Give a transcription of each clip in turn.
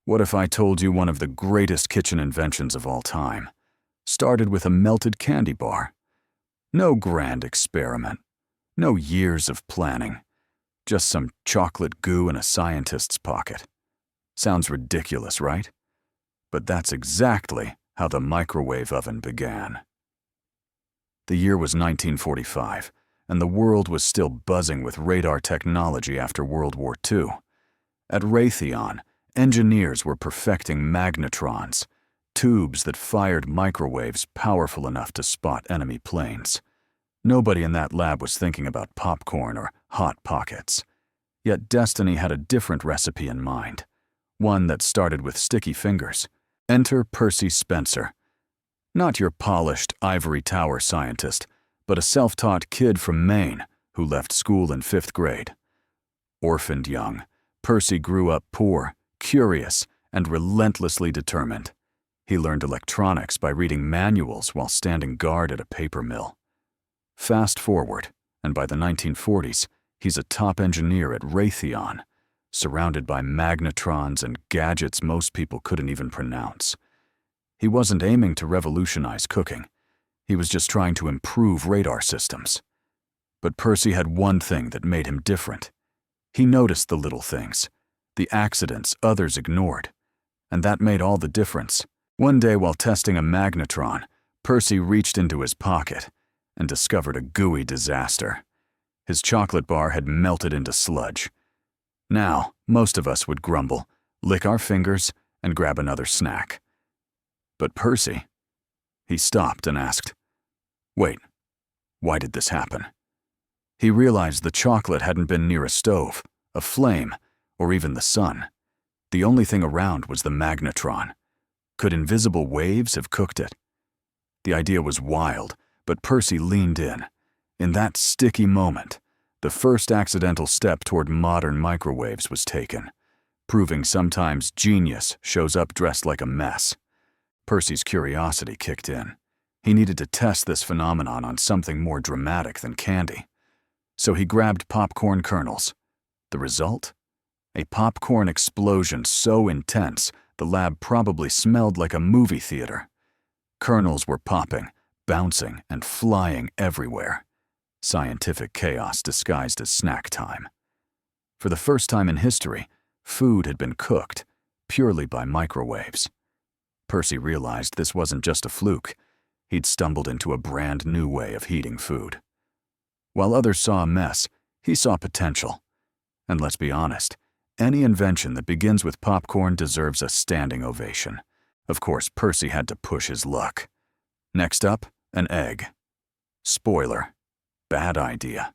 What if I told you one of the greatest kitchen inventions of all time started with a melted candy bar? No grand experiment, no years of planning, just some chocolate goo in a scientist's pocket. Sounds ridiculous, right? But that's exactly how the microwave oven began. The year was 1945, and the world was still buzzing with radar technology after World War II. At Raytheon, engineers were perfecting magnetrons, tubes that fired microwaves powerful enough to spot enemy planes. Nobody in that lab was thinking about popcorn or Hot Pockets. Yet destiny had a different recipe in mind, one that started with sticky fingers. Enter Percy Spencer. Not your polished ivory tower scientist, but a self-taught kid from Maine who left school in 5th grade. Orphaned young, Percy grew up poor, curious, and relentlessly determined. He learned electronics by reading manuals while standing guard at a paper mill. Fast forward, and by the 1940s, he's a top engineer at Raytheon, surrounded by magnetrons and gadgets most people couldn't even pronounce. He wasn't aiming to revolutionize cooking. He was just trying to improve radar systems. But Percy had one thing that made him different. He noticed the little things, the accidents others ignored, and that made all the difference. One day while testing a magnetron, Percy reached into his pocket and discovered a gooey disaster. His chocolate bar had melted into sludge. Now, most of us would grumble, lick our fingers, and grab another snack. But Percy, he stopped and asked, "Wait, why did this happen?" He realized the chocolate hadn't been near a stove, a flame, or even the sun. The only thing around was the magnetron. Could invisible waves have cooked it? The idea was wild, but Percy leaned in. In that sticky moment, the first accidental step toward modern microwaves was taken, proving sometimes genius shows up dressed like a mess. Percy's curiosity kicked in. He needed to test this phenomenon on something more dramatic than candy. So he grabbed popcorn kernels. The result? A popcorn explosion so intense the lab probably smelled like a movie theater. Kernels were popping, bouncing, and flying everywhere. Scientific chaos disguised as snack time. For the first time in history, food had been cooked purely by microwaves. Percy realized this wasn't just a fluke. He'd stumbled into a brand new way of heating food. While others saw a mess, he saw potential. And let's be honest, any invention that begins with popcorn deserves a standing ovation. Of course, Percy had to push his luck. Next up, an egg. Spoiler: bad idea.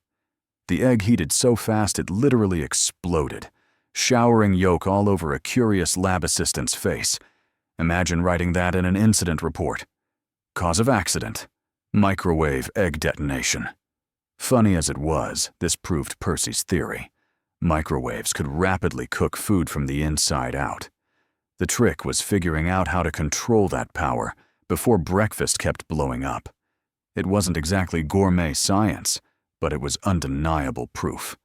The egg heated so fast it literally exploded, showering yolk all over a curious lab assistant's face. Imagine writing that in an incident report. Cause of accident: microwave egg detonation. Funny as it was, this proved Percy's theory. Microwaves could rapidly cook food from the inside out. The trick was figuring out how to control that power before breakfast kept blowing up. It wasn't exactly gourmet science, but it was undeniable proof.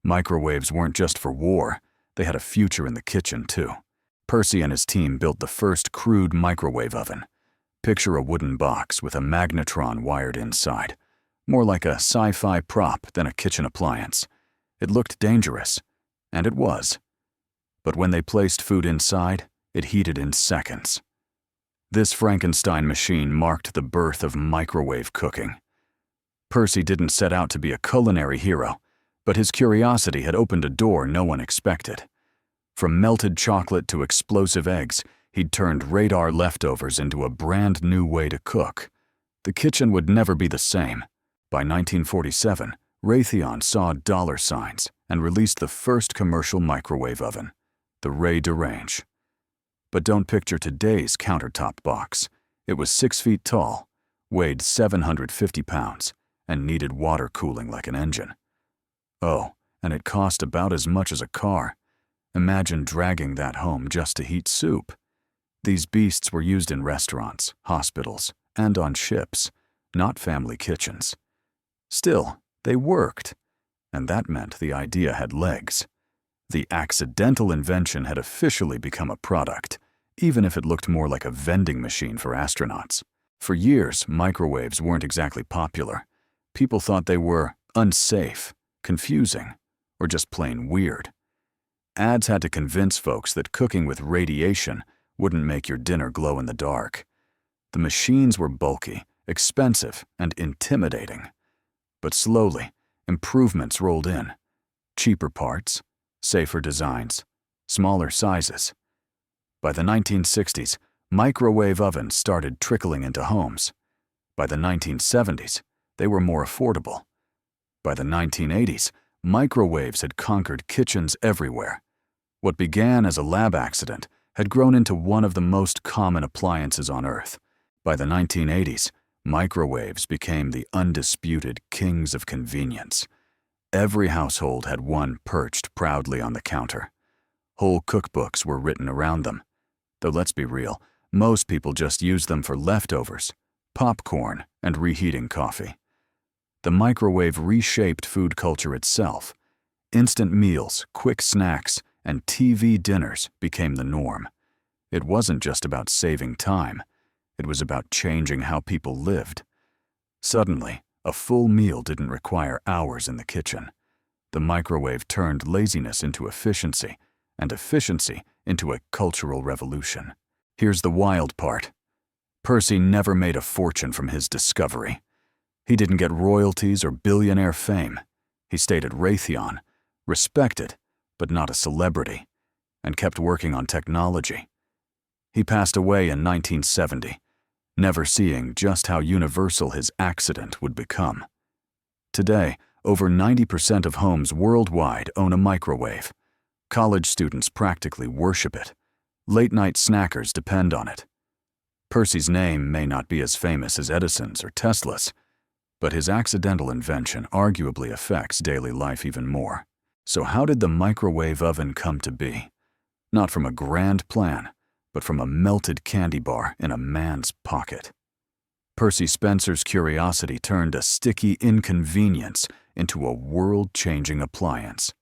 Microwaves weren't just for war, they had a future in the kitchen too. Percy and his team built the first crude microwave oven. Picture a wooden box with a magnetron wired inside, more like a sci-fi prop than a kitchen appliance. It looked dangerous, and it was. But when they placed food inside, it heated in seconds. This Frankenstein machine marked the birth of microwave cooking. Percy didn't set out to be a culinary hero, but his curiosity had opened a door no one expected. From melted chocolate to explosive eggs, he'd turned radar leftovers into a brand new way to cook. The kitchen would never be the same. By 1947, Raytheon saw dollar signs and released the first commercial microwave oven, the Ray DeRange. But don't picture today's countertop box. It was 6 feet tall, weighed 750 pounds, and needed water cooling like an engine. Oh, and it cost about as much as a car. Imagine dragging that home just to heat soup. These beasts were used in restaurants, hospitals, and on ships, not family kitchens. Still, they worked, and that meant the idea had legs. The accidental invention had officially become a product, even if it looked more like a vending machine for astronauts. For years, microwaves weren't exactly popular. People thought they were unsafe, confusing, or just plain weird. Ads had to convince folks that cooking with radiation wouldn't make your dinner glow in the dark. The machines were bulky, expensive, and intimidating. But slowly, improvements rolled in. Cheaper parts, safer designs, smaller sizes. By the 1960s, microwave ovens started trickling into homes. By the 1970s, they were more affordable. By the 1980s, microwaves had conquered kitchens everywhere. What began as a lab accident had grown into one of the most common appliances on Earth. By the 1980s, microwaves became the undisputed kings of convenience. Every household had one perched proudly on the counter. Whole cookbooks were written around them. Though let's be real, most people just used them for leftovers, popcorn, and reheating coffee. The microwave reshaped food culture itself. Instant meals, quick snacks, and TV dinners became the norm. It wasn't just about saving time. It was about changing how people lived. Suddenly, a full meal didn't require hours in the kitchen. The microwave turned laziness into efficiency, and efficiency into a cultural revolution. Here's the wild part. Percy never made a fortune from his discovery. He didn't get royalties or billionaire fame. He stayed at Raytheon, respected, but not a celebrity, and kept working on technology. He passed away in 1970, never seeing just how universal his accident would become. Today, over 90% of homes worldwide own a microwave. College students practically worship it. Late-night snackers depend on it. Percy's name may not be as famous as Edison's or Tesla's, but his accidental invention arguably affects daily life even more. So how did the microwave oven come to be? Not from a grand plan, but from a melted candy bar in a man's pocket. Percy Spencer's curiosity turned a sticky inconvenience into a world-changing appliance.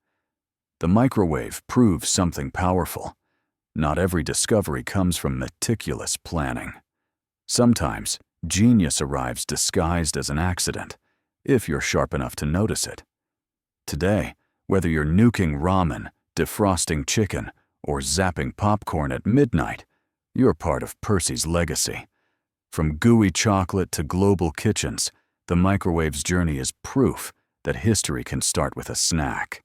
The microwave proves something powerful. Not every discovery comes from meticulous planning. Sometimes, genius arrives disguised as an accident, if you're sharp enough to notice it. Today, whether you're nuking ramen, defrosting chicken, or zapping popcorn at midnight, you're part of Percy's legacy. From gooey chocolate to global kitchens, the microwave's journey is proof that history can start with a snack.